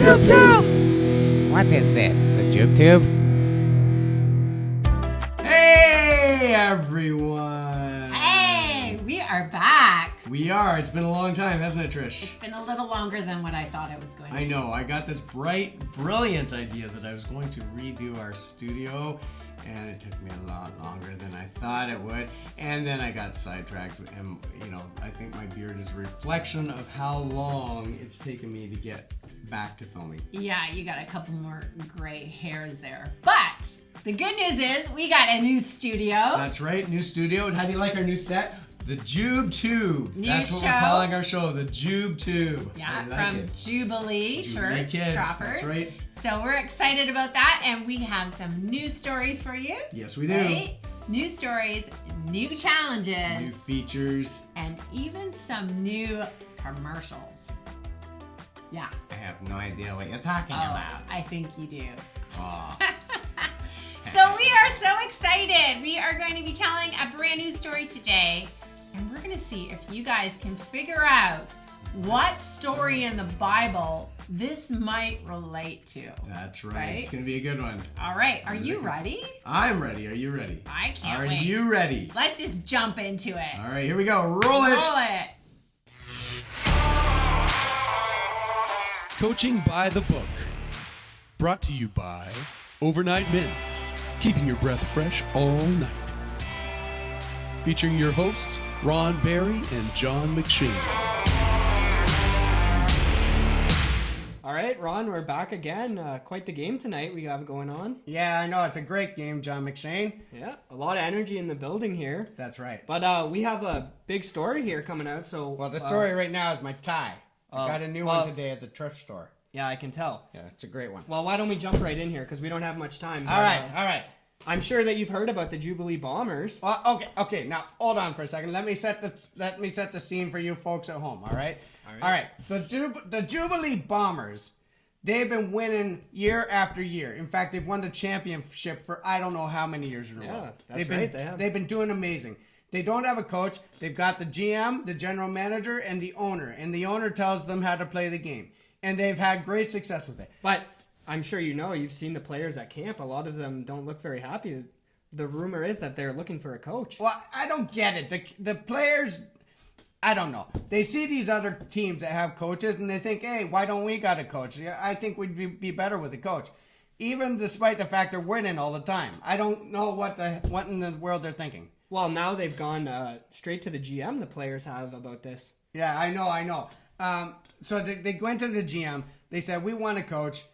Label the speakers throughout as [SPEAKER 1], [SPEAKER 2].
[SPEAKER 1] Jube Tube! What is this? The Jube Tube?
[SPEAKER 2] Hey, everyone!
[SPEAKER 3] Hey, we are back.
[SPEAKER 2] We are. It's been a long time, hasn't it, Trish?
[SPEAKER 3] It's been a little longer than what I thought it was going to be.
[SPEAKER 2] I know. I got this bright, brilliant idea that I was going to redo our studio, and it took me a lot longer than I thought it would. And then I got sidetracked, and, I think my beard is a reflection of how long it's taken me to get back to filming.
[SPEAKER 3] Yeah, you got a couple more gray hairs there. But the good news is we got a new studio.
[SPEAKER 2] That's right, new studio. How do you like our new set? The Jube Tube. That's what we're calling our show, the Jube Tube.
[SPEAKER 3] Yeah, from Jubilee Church,
[SPEAKER 2] Kids.
[SPEAKER 3] Stratford.
[SPEAKER 2] That's right.
[SPEAKER 3] So we're excited about that, and we have some new stories for you.
[SPEAKER 2] Yes, we do.
[SPEAKER 3] Right? New stories, new challenges.
[SPEAKER 2] New features.
[SPEAKER 3] And even some new commercials. Yeah.
[SPEAKER 2] I have no idea what you're talking about.
[SPEAKER 3] I think you do.
[SPEAKER 2] Oh.
[SPEAKER 3] So we are so excited. We are going to be telling a brand new story today, and we're going to see if you guys can figure out what story in the Bible this might relate to.
[SPEAKER 2] That's right. It's going to be a good one.
[SPEAKER 3] All right. Are you ready?
[SPEAKER 2] I'm ready. Are you ready?
[SPEAKER 3] I can't wait.
[SPEAKER 2] Are you ready?
[SPEAKER 3] Let's just jump into it.
[SPEAKER 2] All right. Here we go. Roll it.
[SPEAKER 3] Roll it.
[SPEAKER 4] Coaching by the Book. Brought to you by Overnight Mints. Keeping your breath fresh all night. Featuring your hosts, Ron Barry and John McShane.
[SPEAKER 5] All right, Ron, we're back again. Quite the game tonight we have going on.
[SPEAKER 2] Yeah, I know. It's a great game, John McShane.
[SPEAKER 5] Yeah, a lot of energy in the building here.
[SPEAKER 2] That's right.
[SPEAKER 5] But we have a big story here coming out. So
[SPEAKER 2] Well, the story right now is my tie. I got a new one today at the thrift store.
[SPEAKER 5] Yeah, I can tell.
[SPEAKER 2] Yeah, it's a great one.
[SPEAKER 5] Well, why don't we jump right in here, because we don't have much time.
[SPEAKER 2] All right.
[SPEAKER 5] I'm sure that you've heard about the Jubilee Bombers.
[SPEAKER 2] Okay. Now hold on for a second. Let me set the scene for you folks at home. All right. The Jubilee Bombers, they've been winning year after year. In fact, they've won the championship for I don't know how many years in a row.
[SPEAKER 5] Yeah, that's right. They have.
[SPEAKER 2] They've been doing amazing. They don't have a coach. They've got the GM, the general manager, and the owner. And the owner tells them how to play the game. And they've had great success with it.
[SPEAKER 5] But I'm sure you've seen the players at camp. A lot of them don't look very happy. The rumor is that they're looking for a coach.
[SPEAKER 2] Well, I don't get it. The players, I don't know. They see these other teams that have coaches and they think, hey, why don't we got a coach? I think we'd be better with a coach. Even despite the fact they're winning all the time. I don't know what in the world they're thinking.
[SPEAKER 5] Well, now they've gone straight to the GM, the players have, about this.
[SPEAKER 2] Yeah, I know. So they went to the GM. They said, we want a coach.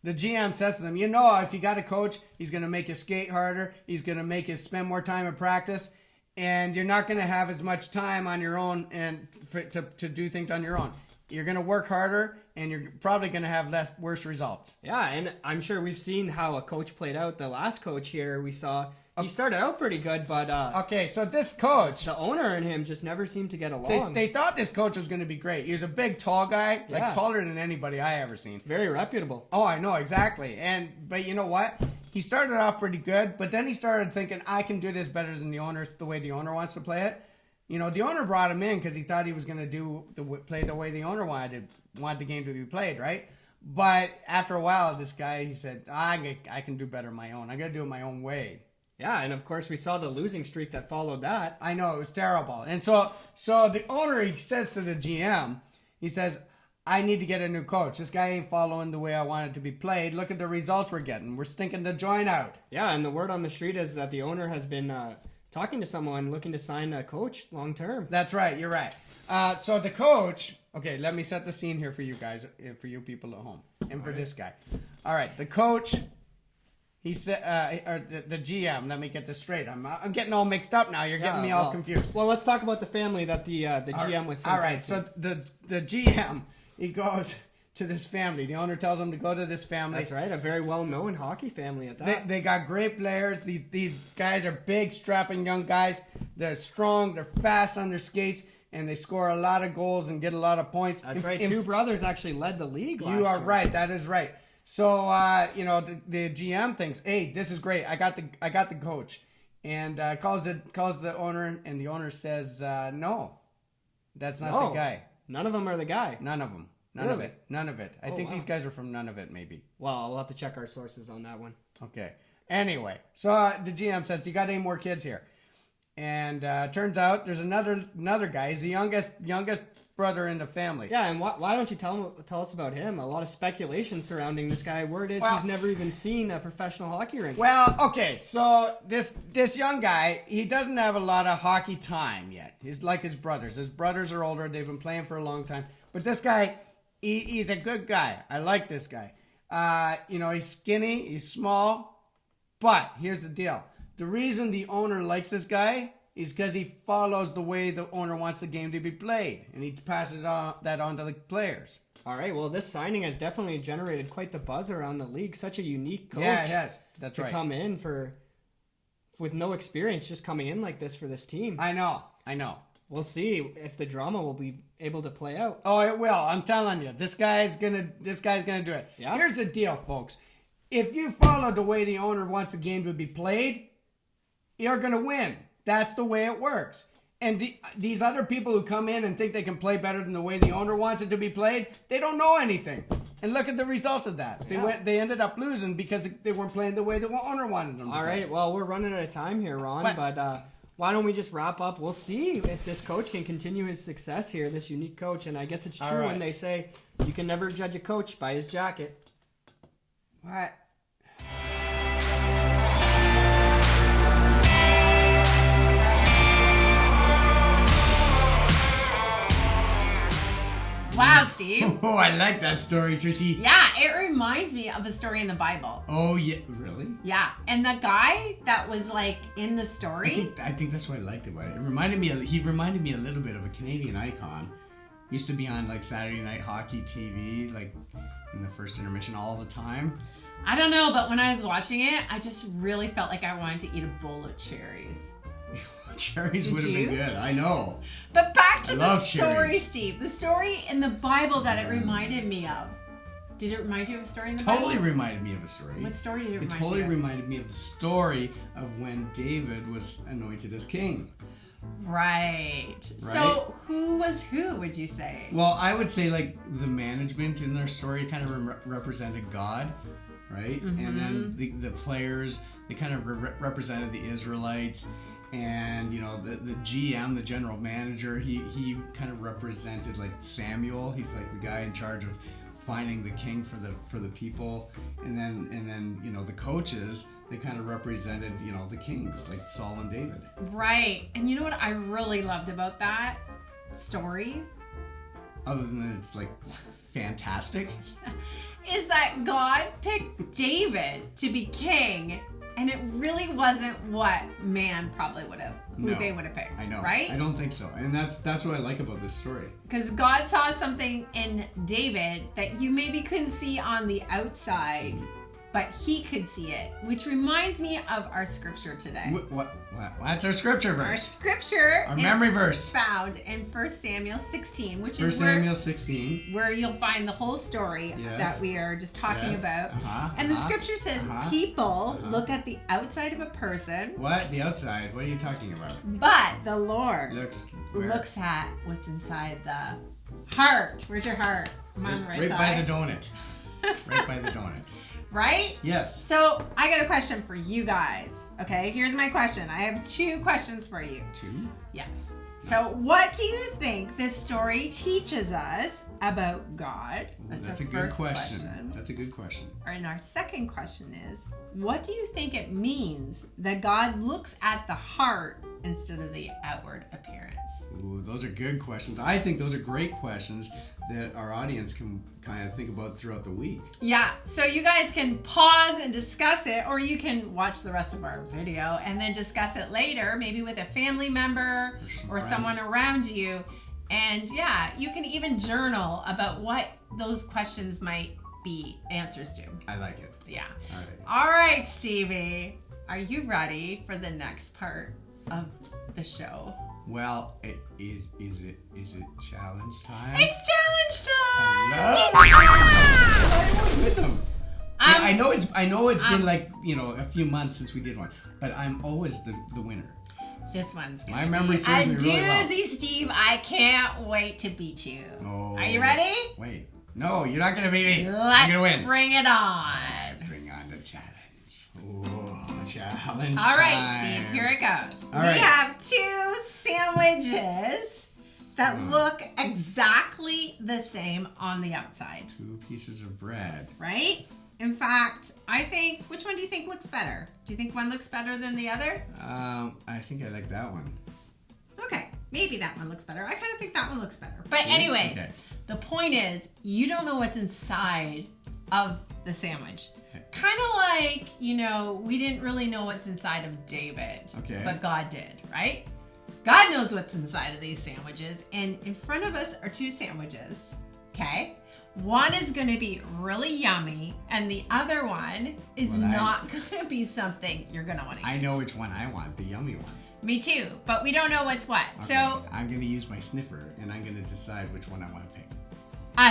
[SPEAKER 2] The GM says to them, if you got a coach, he's going to make you skate harder. He's going to make you spend more time in practice. And you're not going to have as much time on your own and to do things on your own. You're going to work harder, and you're probably going to have worse results.
[SPEAKER 5] Yeah, and I'm sure we've seen how a coach played out. The last coach here we saw, he started out pretty good, but
[SPEAKER 2] okay, so this coach,
[SPEAKER 5] the owner and him just never seemed to get along.
[SPEAKER 2] They thought this coach was going to be great. He was a big, tall guy,
[SPEAKER 5] Yeah.
[SPEAKER 2] taller than anybody I ever seen.
[SPEAKER 5] Very reputable.
[SPEAKER 2] Oh, I know, exactly. But you know what? He started off pretty good, but then he started thinking, I can do this better than the owner, the way the owner wants to play it. The owner brought him in because he thought he was going to play the way the owner wanted the game to be played, right? But after a while, this guy, he said, I can do better on my own. I got to do it my own way.
[SPEAKER 5] Yeah, and of course we saw the losing streak that followed that.
[SPEAKER 2] I know, it was terrible. And so the owner, he says to the GM, he says, I need to get a new coach. This guy ain't following the way I want it to be played. Look at the results we're getting. We're stinking the joint out.
[SPEAKER 5] Yeah, and the word on the street is that the owner has been talking to someone looking to sign a coach long term.
[SPEAKER 2] That's right, you're right. So the coach, okay, let me set the scene here for you guys, for you people at home, and for this guy. All right, the coach... He said, or the GM. Let me get this straight. I'm getting all mixed up now. You're getting me all confused.
[SPEAKER 5] Well, let's talk about the family that the GM was sent.
[SPEAKER 2] All right. So the GM, he goes to this family. The owner tells him to go to this family.
[SPEAKER 5] That's right. A very well-known hockey family at that.
[SPEAKER 2] They got great players. These guys are big, strapping young guys. They're strong. They're fast on their skates. And they score a lot of goals and get a lot of points.
[SPEAKER 5] That's right. Two brothers actually led the league last year.
[SPEAKER 2] You are right. That is right. So the GM thinks, hey, this is great. I got the coach, and calls the owner, and the owner says, no, that's not the guy.
[SPEAKER 5] None of them are the guy.
[SPEAKER 2] None of them. None of
[SPEAKER 5] Really?
[SPEAKER 2] it. None of it. I think
[SPEAKER 5] wow.
[SPEAKER 2] these guys are from none of it, maybe.
[SPEAKER 5] Well, we'll have to check our sources on that one.
[SPEAKER 2] Okay. Anyway, so the GM says, "Do you got any more kids here?" And turns out there's another guy. He's the youngest brother in the family.
[SPEAKER 5] Yeah, and why don't you tell us about him? A lot of speculation surrounding this guy. Word is he's never even seen a professional hockey rink.
[SPEAKER 2] Well, okay, so this young guy, he doesn't have a lot of hockey time yet. He's like his brothers. His brothers are older. They've been playing for a long time. But this guy, he's a good guy. I like this guy. He's skinny. He's small. But here's the deal. The reason the owner likes this guy is because he follows the way the owner wants the game to be played. And he passes that on to the players.
[SPEAKER 5] All right, well, this signing has definitely generated quite the buzz around the league. Such a unique coach.
[SPEAKER 2] Yeah, it has. That's
[SPEAKER 5] to
[SPEAKER 2] right.
[SPEAKER 5] come in with no experience, just coming in like this for this team.
[SPEAKER 2] I know.
[SPEAKER 5] We'll see if the drama will be able to play out.
[SPEAKER 2] Oh, it will. I'm telling you, this guy's gonna do it.
[SPEAKER 5] Yeah?
[SPEAKER 2] Here's the deal, folks. If you follow the way the owner wants the game to be played, you're gonna win. That's the way it works. And these other people who come in and think they can play better than the way the owner wants it to be played, they don't know anything. And look at the results of that. They ended up losing because they weren't playing the way the owner wanted them to play.
[SPEAKER 5] All right, well, we're running out of time here, Ron, but why don't we just wrap up? We'll see if this coach can continue his success here, this unique coach. And I guess it's true when they say you can never judge a coach by his jacket.
[SPEAKER 2] What?
[SPEAKER 3] Wow, Steve.
[SPEAKER 2] Oh, I like that story, Trissy.
[SPEAKER 3] Yeah, it reminds me of a story in the Bible.
[SPEAKER 2] Oh, yeah. Really?
[SPEAKER 3] Yeah, and the guy that was like in the story.
[SPEAKER 2] I think that's what I liked about it. He reminded me a little bit of a Canadian icon. Used to be on like Saturday Night Hockey TV, like in the first intermission all the time.
[SPEAKER 3] I don't know, but when I was watching it, I just really felt like I wanted to eat a bowl of cherries.
[SPEAKER 2] Cherries
[SPEAKER 3] Did
[SPEAKER 2] would have
[SPEAKER 3] you?
[SPEAKER 2] been good. I know.
[SPEAKER 3] But back to
[SPEAKER 2] I
[SPEAKER 3] the
[SPEAKER 2] love
[SPEAKER 3] story,
[SPEAKER 2] cherries.
[SPEAKER 3] Steve. The story in the Bible that it reminded me of. Did it remind you of a story in the Bible?
[SPEAKER 2] Totally reminded me of a story.
[SPEAKER 3] What story did it remind
[SPEAKER 2] It totally
[SPEAKER 3] you of?
[SPEAKER 2] reminded me of the story of when David was anointed as king.
[SPEAKER 3] Right. So who was who, would you say?
[SPEAKER 2] Well, I would say like the management in their story kind of represented God, right?
[SPEAKER 3] Mm-hmm.
[SPEAKER 2] And then the players, they kind of represented the Israelites. And the GM, the general manager, he kind of represented like Samuel. He's like the guy in charge of finding the king for the people. And then the coaches, they kind of represented the kings like Saul and David.
[SPEAKER 3] Right. And you know what I really loved about that story?
[SPEAKER 2] Other than that, it's like fantastic.
[SPEAKER 3] Is that God picked David to be king. And it really wasn't what man probably would have, they would have picked.
[SPEAKER 2] I know.
[SPEAKER 3] Right?
[SPEAKER 2] I don't think so. And that's what I like about this story.
[SPEAKER 3] Because God saw something in David that you maybe couldn't see on the outside, but he could see it. Which reminds me of our scripture today.
[SPEAKER 2] What's our scripture verse?
[SPEAKER 3] Our scripture
[SPEAKER 2] Our memory verse.
[SPEAKER 3] Found in 1 Samuel 16, which
[SPEAKER 2] 1
[SPEAKER 3] is
[SPEAKER 2] Samuel 16.
[SPEAKER 3] where you'll find the whole story that we are just talking about. And the scripture says people look at the outside of a person.
[SPEAKER 2] What? The outside? What are you talking about?
[SPEAKER 3] But the Lord
[SPEAKER 2] Where?
[SPEAKER 3] looks at what's inside the heart. Where's your heart? Come on, right side.
[SPEAKER 2] By the donut. Right by the donut.
[SPEAKER 3] Right?
[SPEAKER 2] Yes.
[SPEAKER 3] So I got a question for you guys. Okay, here's my question. I have 2 questions for you.
[SPEAKER 2] 2?
[SPEAKER 3] Yes. So what do you think this story teaches us about God?
[SPEAKER 2] That's
[SPEAKER 3] our
[SPEAKER 2] a good
[SPEAKER 3] first
[SPEAKER 2] question. That's a good question.
[SPEAKER 3] And our second question is, what do you think it means that God looks at the heart instead of the outward appearance?
[SPEAKER 2] Ooh, those are good questions. I think those are great questions that our audience can kind of think about throughout the week.
[SPEAKER 3] Yeah, so you guys can pause and discuss it, or you can watch the rest of our video and then discuss it later, maybe with a family member or someone around you. And yeah, you can even journal about what those questions might be answers to.
[SPEAKER 2] I like it.
[SPEAKER 3] Yeah.
[SPEAKER 2] All right.
[SPEAKER 3] All right, Stevie, are you ready for the next part of the show?
[SPEAKER 2] Well, is it challenge time?
[SPEAKER 3] It's challenge time!
[SPEAKER 2] I was with them. Yeah, I know it's been like a few months since we did one, but I'm always the winner.
[SPEAKER 3] This one's gonna
[SPEAKER 2] My memory
[SPEAKER 3] be a
[SPEAKER 2] serves me really well.
[SPEAKER 3] doozy, Steve. I can't wait to beat you.
[SPEAKER 2] Oh,
[SPEAKER 3] Are you ready?
[SPEAKER 2] Wait. No, you're not gonna beat me. I'm
[SPEAKER 3] Let's
[SPEAKER 2] gonna win.
[SPEAKER 3] bring it on.
[SPEAKER 2] Bring on the challenge. Ooh, challenge
[SPEAKER 3] All right,
[SPEAKER 2] time.
[SPEAKER 3] Steve, here it goes.
[SPEAKER 2] All
[SPEAKER 3] we
[SPEAKER 2] right.
[SPEAKER 3] have 2 sandwiches that look exactly the same on the outside,
[SPEAKER 2] 2 pieces of bread.
[SPEAKER 3] right? In fact, which one do you think looks better? Do you think one looks better than the other?
[SPEAKER 2] I think I like that one.
[SPEAKER 3] Okay, maybe that one looks better. I kind of think that one looks better. But anyways,
[SPEAKER 2] Okay.
[SPEAKER 3] the point is, you don't know what's inside of the sandwich. Kind of like, we didn't really know what's inside of David.
[SPEAKER 2] Okay.
[SPEAKER 3] But God did, right? God knows what's inside of these sandwiches. And in front of us are 2 sandwiches, okay? One is going to be really yummy, and the other one is not going to be something you're going to want to eat.
[SPEAKER 2] I know which one I want, the yummy one.
[SPEAKER 3] Me too, but we don't know what's what.
[SPEAKER 2] Okay,
[SPEAKER 3] So,
[SPEAKER 2] I'm gonna use my sniffer, and I'm gonna decide which one I want to pick.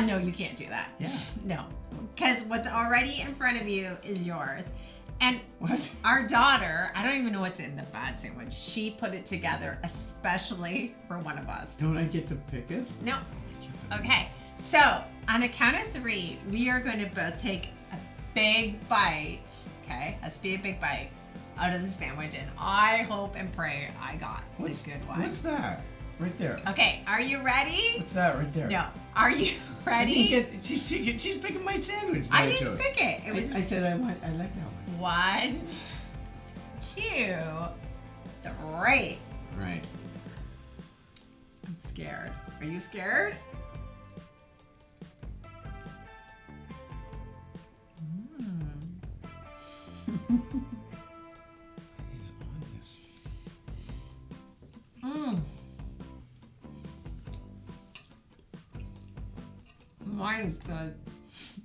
[SPEAKER 3] no, you can't do that.
[SPEAKER 2] Yeah.
[SPEAKER 3] No, because what's already in front of you is yours. And
[SPEAKER 2] What?
[SPEAKER 3] our daughter, I don't even know what's in the bad sandwich. She put it together especially for one of us.
[SPEAKER 2] Don't I get to pick it?
[SPEAKER 3] No. Okay. So, on a count of 3, we are going to both take a big bite. Okay? Let's be a big bite out of the sandwich. And I hope and pray I got the good one.
[SPEAKER 2] What's that? Right there.
[SPEAKER 3] Okay. Are you ready?
[SPEAKER 2] What's that right there?
[SPEAKER 3] No. Are you
[SPEAKER 2] I
[SPEAKER 3] ready?
[SPEAKER 2] didn't get, she's picking my sandwich that
[SPEAKER 3] I
[SPEAKER 2] I
[SPEAKER 3] didn't
[SPEAKER 2] chose.
[SPEAKER 3] pick it. It was
[SPEAKER 2] I said I like that one.
[SPEAKER 3] 1, 2, 3.
[SPEAKER 2] Right.
[SPEAKER 3] I'm scared. Are you scared?
[SPEAKER 2] He's on this.
[SPEAKER 3] Mine is good.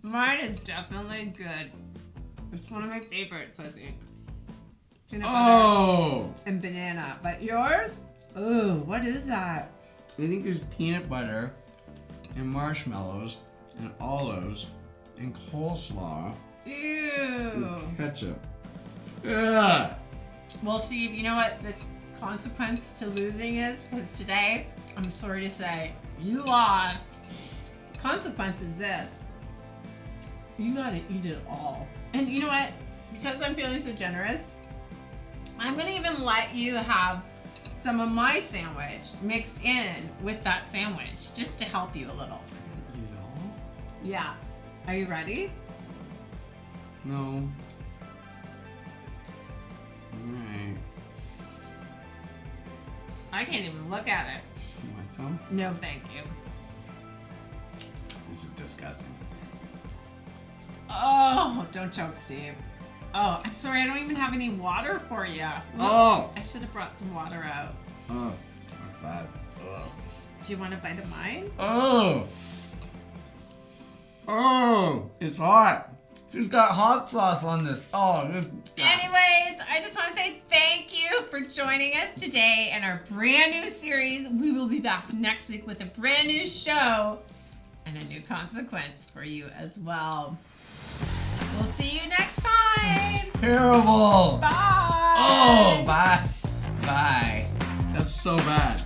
[SPEAKER 3] Mine is definitely good. It's one of my favorites, I think. Peanut butter
[SPEAKER 2] Oh!
[SPEAKER 3] and banana. But yours? Ooh, what is that?
[SPEAKER 2] I think there's peanut butter and marshmallows and olives and coleslaw
[SPEAKER 3] Ew.
[SPEAKER 2] and ketchup. Ugh.
[SPEAKER 3] Well, Steve, you know what the consequence to losing is? Because today, I'm sorry to say, you lost. Consequence is this. You gotta eat it all. And you know what? Because I'm feeling so generous, I'm gonna even let you have some of my sandwich mixed in with that sandwich, just to help you a little.
[SPEAKER 2] Eat it all?
[SPEAKER 3] Yeah. Are you ready?
[SPEAKER 2] No. Alright.
[SPEAKER 3] I can't even look at it.
[SPEAKER 2] You want some?
[SPEAKER 3] No, thank you.
[SPEAKER 2] This is disgusting.
[SPEAKER 3] Oh, don't choke, Steve. Oh, I'm sorry, I don't even have any water for you.
[SPEAKER 2] Oh.
[SPEAKER 3] I should have brought some water out.
[SPEAKER 2] Oh, not bad. Ugh.
[SPEAKER 3] Do you want a bite of mine?
[SPEAKER 2] Oh! Oh! It's hot. She's got hot sauce on this. Oh, this.
[SPEAKER 3] Anyways, I just want to say thank you for joining us today in our brand new series. We will be back next week with a brand new show and a new consequence for you as well. We'll see you next time.
[SPEAKER 2] Terrible.
[SPEAKER 3] Bye.
[SPEAKER 2] Oh, bye. Bye. That's so bad.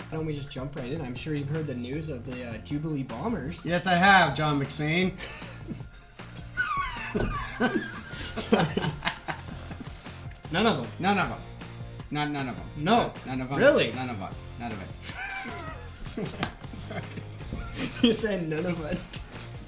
[SPEAKER 5] Why don't we just jump right in? I'm sure you've heard the news of the Jubilee Bombers.
[SPEAKER 2] Yes, I have, John McSain.
[SPEAKER 5] None of them.
[SPEAKER 2] None of them. Not none of them.
[SPEAKER 5] No.
[SPEAKER 2] None of them.
[SPEAKER 5] Really?
[SPEAKER 2] None of them. None of it.
[SPEAKER 5] You said none of it.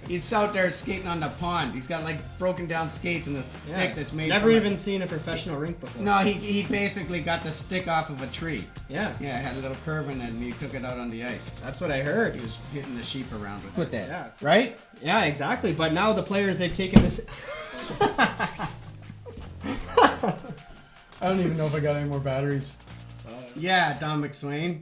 [SPEAKER 2] He's out there skating on the pond. He's got like broken down skates and a stick that's made.
[SPEAKER 5] Never
[SPEAKER 2] from
[SPEAKER 5] even seen a professional rink before.
[SPEAKER 2] No, he basically got the stick off of a tree.
[SPEAKER 5] Yeah.
[SPEAKER 2] Yeah, it had a little curve in it, and he took it out on the ice.
[SPEAKER 5] That's what I heard.
[SPEAKER 2] He was hitting the sheep around with
[SPEAKER 1] With
[SPEAKER 2] it.
[SPEAKER 1] that.
[SPEAKER 5] Yeah.
[SPEAKER 2] Right?
[SPEAKER 5] Yeah, exactly. But now the players, they've taken this.
[SPEAKER 2] I don't even know if I got any more batteries. Yeah, Don McSwain.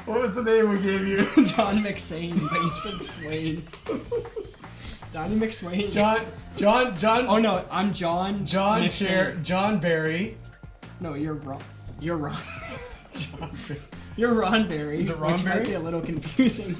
[SPEAKER 2] What was the name we gave you?
[SPEAKER 5] Don McSain, but you said Swain. Johnny McSwain.
[SPEAKER 2] John.
[SPEAKER 5] Oh no, I'm John.
[SPEAKER 2] John Barry.
[SPEAKER 5] No, you're wrong. You're wrong.
[SPEAKER 2] John Barry.
[SPEAKER 5] You're Ron Barry.
[SPEAKER 2] Is it Ron
[SPEAKER 5] which
[SPEAKER 2] Barry?
[SPEAKER 5] Might be a little confusing.